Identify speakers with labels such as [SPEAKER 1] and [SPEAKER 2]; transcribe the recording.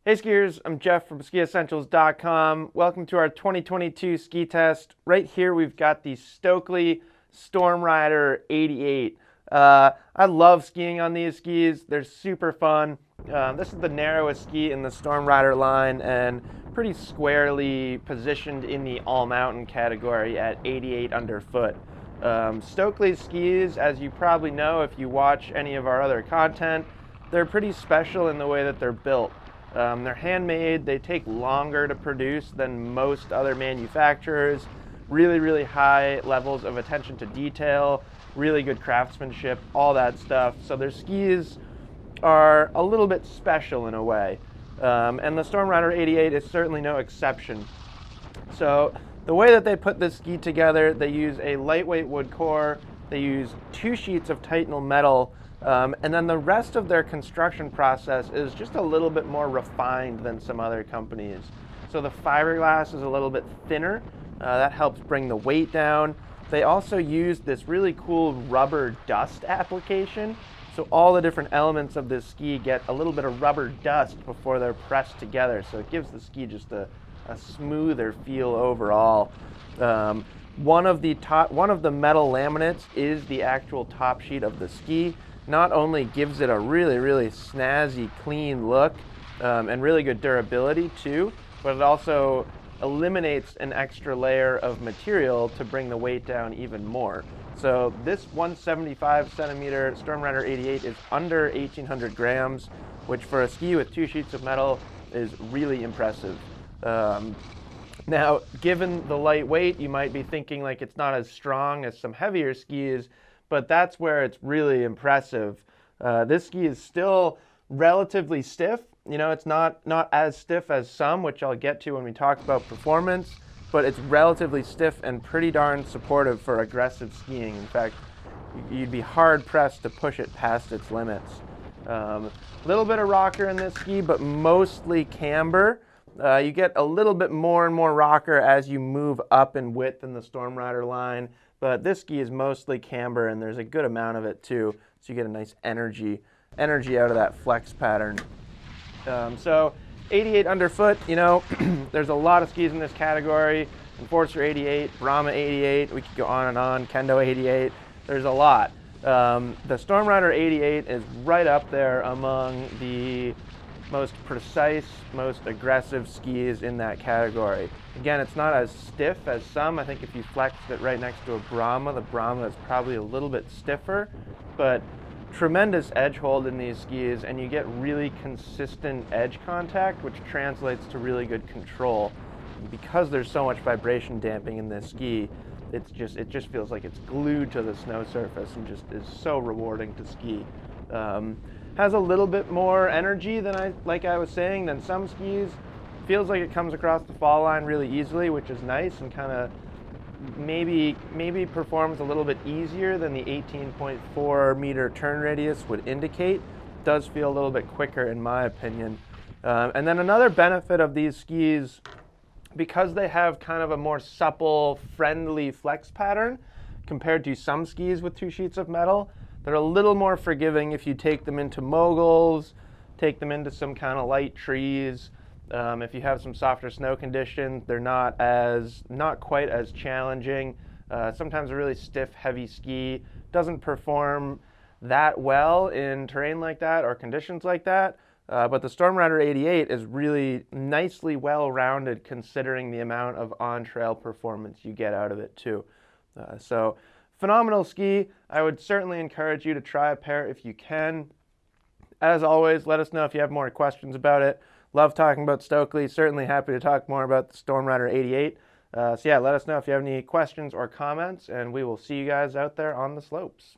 [SPEAKER 1] Hey skiers, I'm Jeff from SkiEssentials.com. Welcome to our 2022 ski test. Right here we've got the Stockli Stormrider 88. I love skiing on these skis. They're super fun. This is the narrowest ski in the Stormrider line and pretty squarely positioned in the all-mountain category at 88 underfoot. Stockli skis, as you probably know if you watch any of our other content, they're pretty special in the way that they're built. They're handmade, they take longer to produce than most other manufacturers, really high levels of attention to detail, really good craftsmanship, all that stuff. So their skis are a little bit special in a way. And the Stormrider 88 is certainly no exception. So the way that they put this ski together, they use a lightweight wood core, they use 2 sheets of Titanal metal, and then the rest of their construction process is just a little bit more refined than some other companies. So the fiberglass is a little bit thinner. That helps bring the weight down. They also use this really cool rubber dust application. So all the different elements of this ski get a little bit of rubber dust before they're pressed together. So it gives the ski just a smoother feel overall. One of the metal laminates is the actual top sheet of the ski. Not only gives it a really snazzy, clean look and really good durability too, but it also eliminates an extra layer of material to bring the weight down even more. So this 175 centimeter Stormrider 88 is under 1,800 grams, which for a ski with 2 sheets of metal is really impressive. Now, given the light weight, you might be thinking like it's not as strong as some heavier skis, but that's where it's really impressive. This ski is still relatively stiff. You know, it's not as stiff as some, which I'll get to when we talk about performance, but it's relatively stiff and pretty darn supportive for aggressive skiing. In fact, you'd be hard pressed to push it past its limits. Little bit of rocker in this ski, but mostly camber. You get a little bit more and more rocker as you move up in width in the Stormrider line, but this ski is mostly camber and there's a good amount of it too, so you get a nice energy out of that flex pattern. So 88 underfoot, you know, there's a lot of skis in this category. Enforcer 88, Brahma 88, we could go on and on, Kendo 88, there's a lot. The Stormrider 88 is right up there among the most precise, most aggressive skis in that category. Again, it's not as stiff as some. I think if you flexed it right next to a Brahma, the Brahma is probably a little bit stiffer, but tremendous edge hold in these skis, and you get really consistent edge contact, which translates to really good control. Because there's so much vibration damping in this ski, it just feels like it's glued to the snow surface and just is so rewarding to ski. Has a little bit more energy than like I was saying, than some skis. Feels like it comes across the fall line really easily, which is nice, and kind of maybe performs a little bit easier than the 18.4 meter turn radius would indicate. Does feel a little bit quicker in my opinion. And then another benefit of these skis, because they have kind of a more supple, friendly flex pattern compared to some skis with 2 sheets of metal, they're a little more forgiving if you take them into moguls, take them into some kind of light trees. If you have some softer snow conditions, they're not quite as challenging. Sometimes a really stiff, heavy ski doesn't perform that well in terrain like that or conditions like that. But the Stormrider 88 is really nicely well-rounded considering the amount of on-trail performance you get out of it too. So phenomenal ski. I would certainly encourage you to try a pair if you can. As always, let us know if you have more questions about it. Love talking about Stockli. Certainly happy to talk more about the Stormrider 88. So yeah, let us know if you have any questions or comments, and we will see you guys out there on the slopes.